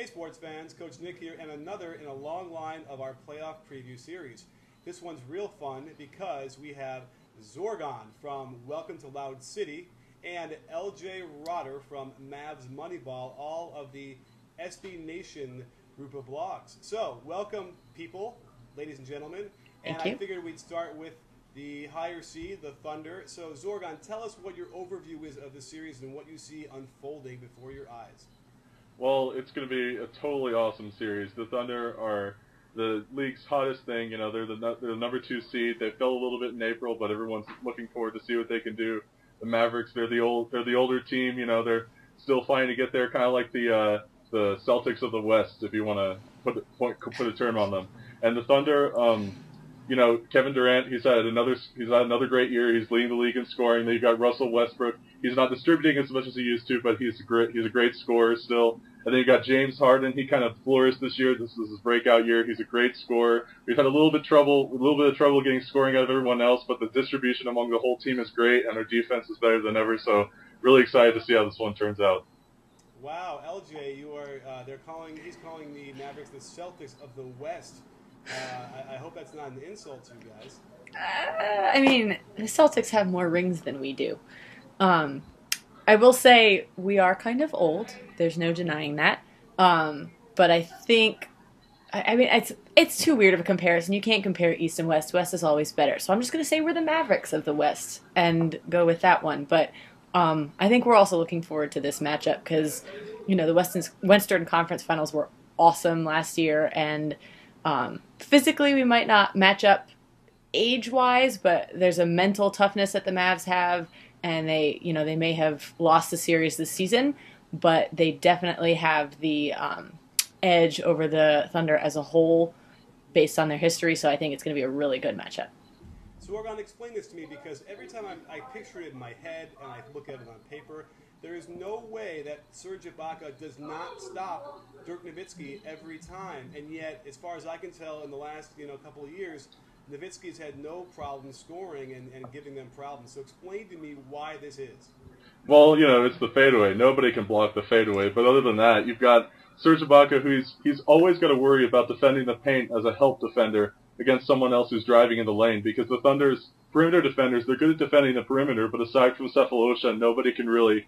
sports fans, Coach Nick here, and another in a long line of our playoff preview series. This one's real fun because we have Zorgon from Welcome to Loud City and LJ Rotter from Mavs Moneyball, all of the SB Nation group of blogs. So, welcome, people, ladies and gentlemen. And I figured we'd start with the higher seed, the Thunder. So, Zorgon, tell us what your overview is of the series and what you see unfolding before your eyes. Well, it's going to be a totally awesome series. The Thunder are the league's hottest thing. You know, they're the number 2 seed. They fell a little bit in April, but everyone's looking forward to see what they can do. The Mavericks, they're the older team. You know, they're still fighting to get there, kind of like the Celtics of the West, if you want to put a term on them. And the Thunder, you know, Kevin Durant, he's had another great year. He's leading the league in scoring. Then you've got Russell Westbrook. He's not distributing as much as he used to, but he's a great scorer still. And then you got James Harden. He kind of flourished this year. This is his breakout year. He's a great scorer. We've had a little bit of trouble getting scoring out of everyone else, but the distribution among the whole team is great, and our defense is better than ever. So really excited to see how this one turns out. Wow, LJ, you are. He's calling the Mavericks the Celtics of the West. I hope that's not an insult to you guys. I mean, the Celtics have more rings than we do. I will say we are kind of old. There's no denying that. But I think, I mean, it's too weird of a comparison. You can't compare East and West. West is always better. So I'm just going to say we're the Mavericks of the West and go with that one. But I think we're also looking forward to this matchup because, you know, the Western Conference Finals were awesome last year. And physically we might not match up age-wise, but there's a mental toughness that the Mavs have. And they may have lost the series this season, but they definitely have the edge over the Thunder as a whole based on their history, so I think it's going to be a really good matchup. So, Zorgon, explain this to me, because every time I picture it in my head and I look at it on paper, there is no way that Serge Ibaka does not stop Dirk Nowitzki every time. And yet, as far as I can tell, in the last couple of years, Nowitzki's had no problem scoring and giving them problems. So explain to me why this is. Well, you know, it's the fadeaway. Nobody can block the fadeaway. But other than that, you've got Serge Ibaka, he's always got to worry about defending the paint as a help defender against someone else who's driving in the lane. Because the Thunder's perimeter defenders, they're good at defending the perimeter, but aside from Cephalosha, nobody can really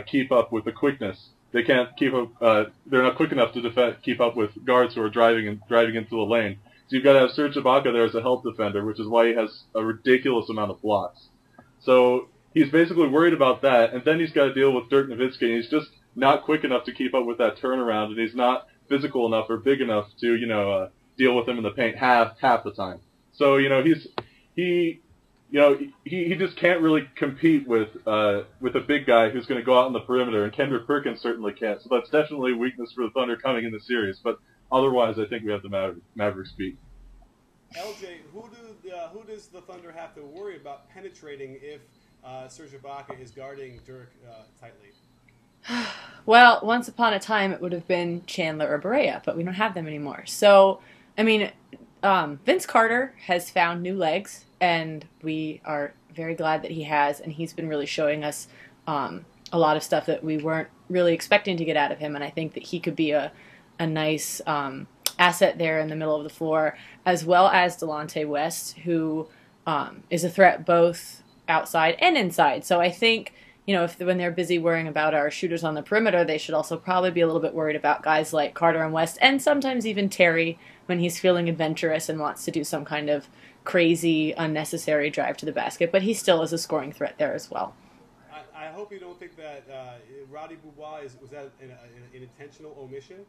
keep up with the quickness. They can't keep up. They're not quick enough to keep up with guards who are driving into the lane. So you've got to have Serge Ibaka there as a help defender, which is why he has a ridiculous amount of blocks. So he's basically worried about that, and then he's got to deal with Dirk Nowitzki, and he's just not quick enough to keep up with that turnaround, and he's not physical enough or big enough to deal with him in the paint half the time. So he just can't really compete with a big guy who's going to go out on the perimeter, and Kendrick Perkins certainly can't. So that's definitely a weakness for the Thunder coming in the series, but otherwise, I think we have the Mavericks beat. LJ, who does the Thunder have to worry about penetrating if Serge Ibaka is guarding Dirk tightly? Well, once upon a time, it would have been Chandler or Barea, but we don't have them anymore. So, I mean, Vince Carter has found new legs, and we are very glad that he has, and he's been really showing us a lot of stuff that we weren't really expecting to get out of him, and I think that he could be a nice asset there in the middle of the floor, as well as Delonte West, who is a threat both outside and inside. So I think, when they're busy worrying about our shooters on the perimeter, they should also probably be a little bit worried about guys like Carter and West, and sometimes even Terry when he's feeling adventurous and wants to do some kind of crazy, unnecessary drive to the basket. But he still is a scoring threat there as well. I hope you don't think that Roddy Boubois was that an intentional omission?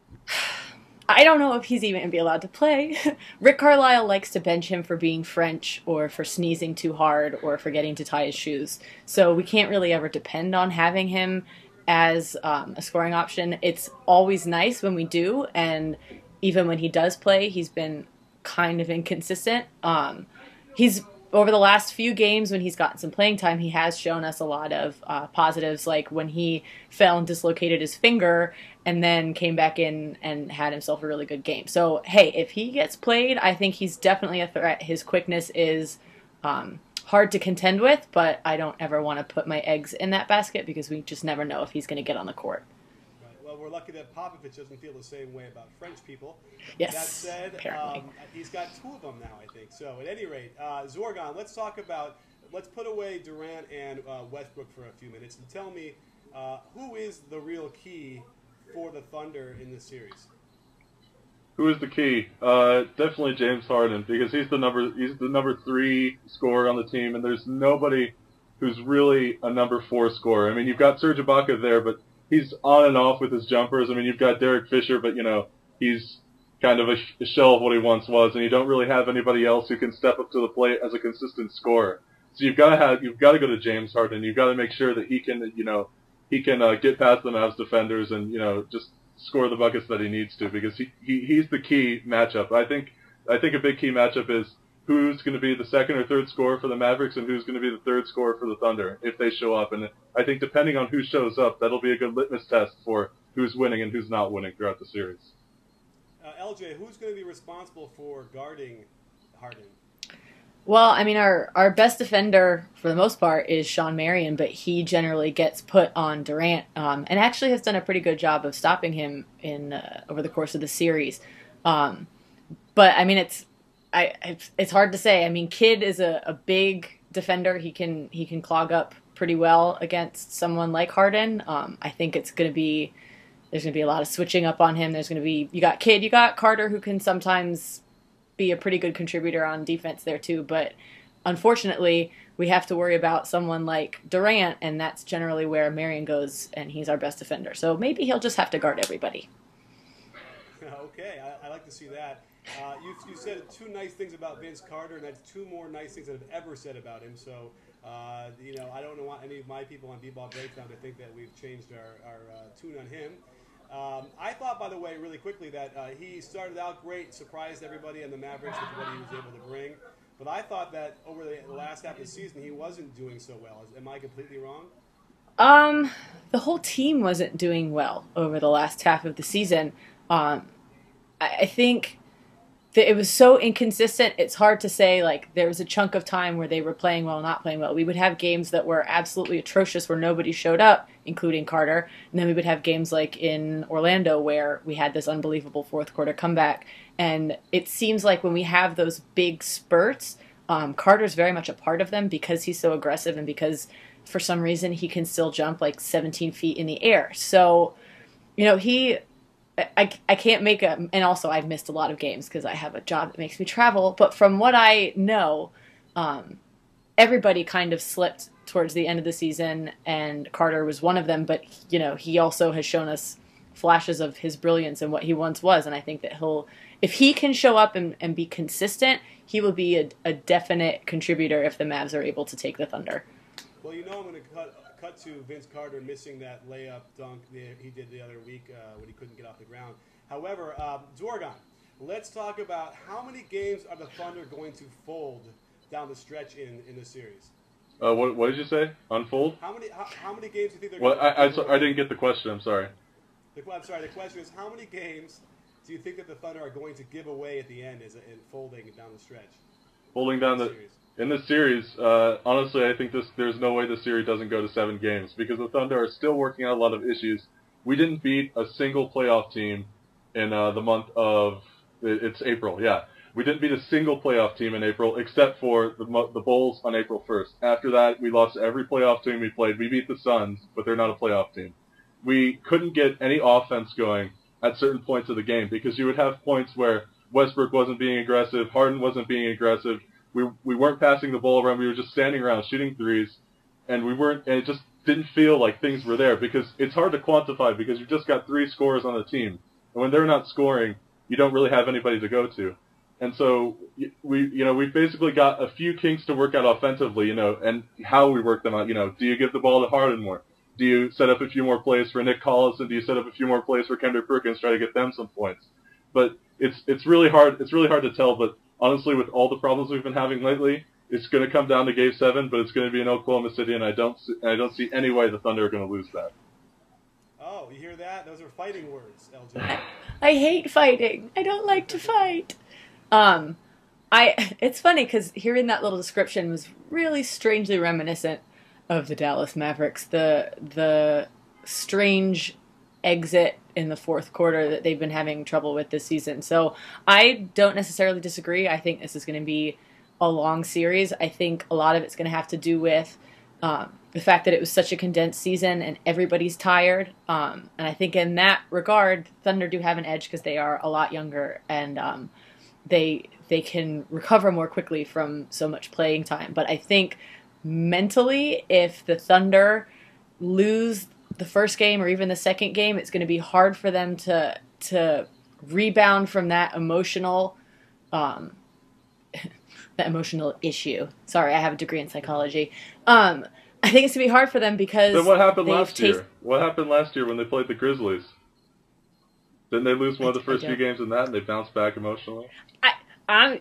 I don't know if he's even going to be allowed to play. Rick Carlisle likes to bench him for being French or for sneezing too hard or forgetting to tie his shoes. So we can't really ever depend on having him as a scoring option. It's always nice when we do, and even when he does play, he's been kind of inconsistent. He's over the last few games, when he's gotten some playing time, he has shown us a lot of positives, like when he fell and dislocated his finger and then came back in and had himself a really good game. So, hey, if he gets played, I think he's definitely a threat. His quickness is hard to contend with, but I don't ever want to put my eggs in that basket because we just never know if he's going to get on the court. Right. Well, we're lucky that Popovich doesn't feel the same way about French people. Yes, That said, he's got 2 of them now, I think. So at any rate, Zorgon, let's put away Durant and Westbrook for a few minutes and tell me who is the real key for the Thunder in this series? Who is the key? Definitely James Harden, because he's the number 3 scorer on the team, and there's nobody who's really a number 4 scorer. I mean, you've got Serge Ibaka there, but he's on and off with his jumpers. I mean, you've got Derek Fisher, but he's kind of a shell of what he once was, and you don't really have anybody else who can step up to the plate as a consistent scorer. So you've got to go to James Harden. You've got to make sure that he can get past the Mavs defenders and just score the buckets that he needs to, because he's the key matchup. I think a big key matchup is who's going to be the second or third scorer for the Mavericks and who's going to be the third scorer for the Thunder if they show up. And I think depending on who shows up, that'll be a good litmus test for who's winning and who's not winning throughout the series. LJ, who's going to be responsible for guarding Harden? Well, I mean, our best defender for the most part is Sean Marion, but he generally gets put on Durant, and actually has done a pretty good job of stopping him in over the course of the series. But I mean, it's hard to say. I mean, Kidd is a big defender. He can clog up pretty well against someone like Harden. I think there's going to be a lot of switching up on him. You got Kidd, you got Carter, who can sometimes be a pretty good contributor on defense there too, but unfortunately we have to worry about someone like Durant, and that's generally where Marion goes, and he's our best defender. So maybe he'll just have to guard everybody. Okay, I like to see that. You said 2 nice things about Vince Carter, and that's 2 more nice things that I've ever said about him. So I don't want any of my people on B-Ball Breakdown to think that we've changed our tune on him. I thought, by the way, really quickly, that he started out great, surprised everybody and the Mavericks with what he was able to bring. But I thought that over the last half of the season, he wasn't doing so well. Am I completely wrong? The whole team wasn't doing well over the last half of the season. I think that it was so inconsistent. It's hard to say, like, there was a chunk of time where they were playing well, not playing well. We would have games that were absolutely atrocious where nobody showed up, including Carter. And then we would have games like in Orlando where we had this unbelievable fourth quarter comeback. And it seems like when we have those big spurts, Carter's very much a part of them because he's so aggressive and because for some reason he can still jump like 17 feet in the air. So, I can't make and also I've missed a lot of games because I have a job that makes me travel, but from what I know, everybody kind of slipped towards the end of the season, and Carter was one of them, but he also has shown us flashes of his brilliance and what he once was, and I think that if he can show up and be consistent, he will be a definite contributor if the Mavs are able to take the Thunder. Well, I'm going to cut to Vince Carter missing that layup dunk he did the other week when he couldn't get off the ground. However, Zorgon, let's talk about how many games are the Thunder going to fold down the stretch in this series? What did you say? Unfold? How many games do you think they're going to fold? I didn't get the question. I'm sorry. I'm sorry. The question is, how many games do you think that the Thunder are going to give away at the end in folding down the stretch? Folding down the series. In this series, honestly, I think there's no way the series doesn't go to 7 games because the Thunder are still working out a lot of issues. We didn't beat a single playoff team in the month of it's April. Yeah, we didn't beat a single playoff team in April except for the Bulls on April 1st. After that, we lost to every playoff team we played. We beat the Suns, but they're not a playoff team. We couldn't get any offense going at certain points of the game because you would have points where Westbrook wasn't being aggressive, Harden wasn't being aggressive. We weren't passing the ball around. We were just standing around shooting threes, and it just didn't feel like things were there because it's hard to quantify because you've just got 3 scorers on the team, and when they're not scoring, you don't really have anybody to go to, and so we basically got a few kinks to work out offensively, and how we work them out. Do you give the ball to Harden more? Do you set up a few more plays for Nick Collison? Do you set up a few more plays for Kendrick Perkins, try to get them some points? But it's really hard. It's really hard to tell, but. Honestly, with all the problems we've been having lately, it's going to come down to Game 7, but it's going to be in Oklahoma City, and I don't see any way the Thunder are going to lose that. Oh, you hear that? Those are fighting words, LJ. I hate fighting. I don't like to fight. It's funny because hearing that little description was really strangely reminiscent of the Dallas Mavericks. The strange exit in the fourth quarter that they've been having trouble with this season. So I don't necessarily disagree. I think this is going to be a long series. I think a lot of it's going to have to do with the fact that it was such a condensed season and everybody's tired. And I think in that regard, Thunder do have an edge because they are a lot younger and they can recover more quickly from so much playing time. But I think mentally, if the Thunder lose the first game or even the second game, it's going to be hard for them to rebound from that emotional issue. Sorry, I have a degree in psychology. I think it's going to be hard for them because... Then what happened last year? What happened last year when they played the Grizzlies? Didn't they lose one of the first few games in that and they bounced back emotionally? I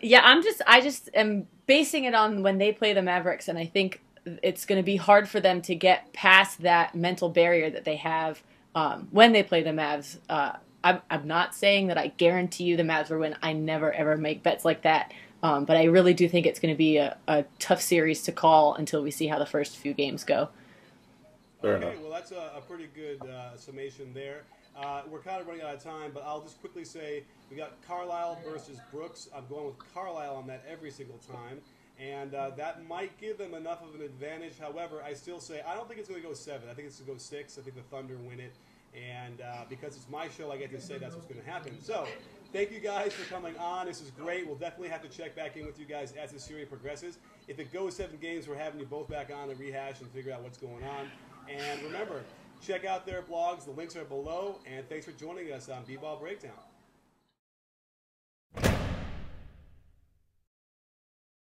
just am basing it on when they play the Mavericks, and I think it's going to be hard for them to get past that mental barrier that they have when they play the Mavs. I'm not saying that I guarantee you the Mavs will win. I never, ever make bets like that. But I really do think it's going to be a tough series to call until we see how the first few games go. Okay, well, that's a pretty good summation there. We're kind of running out of time, but I'll just quickly say we got Carlisle versus Brooks. I'm going with Carlisle on that every single time, and that might give them enough of an advantage. However, I still say I don't think it's going to go 7. I think it's going to go 6. I think the Thunder win it, and because it's my show, I get to say that's what's going to happen. So thank you guys for coming on. This is great. We'll definitely have to check back in with you guys as the series progresses. If it goes 7 games, we're having you both back on to rehash and figure out what's going on. And remember, check out their blogs. The links are below. And thanks for joining us on B-Ball Breakdown.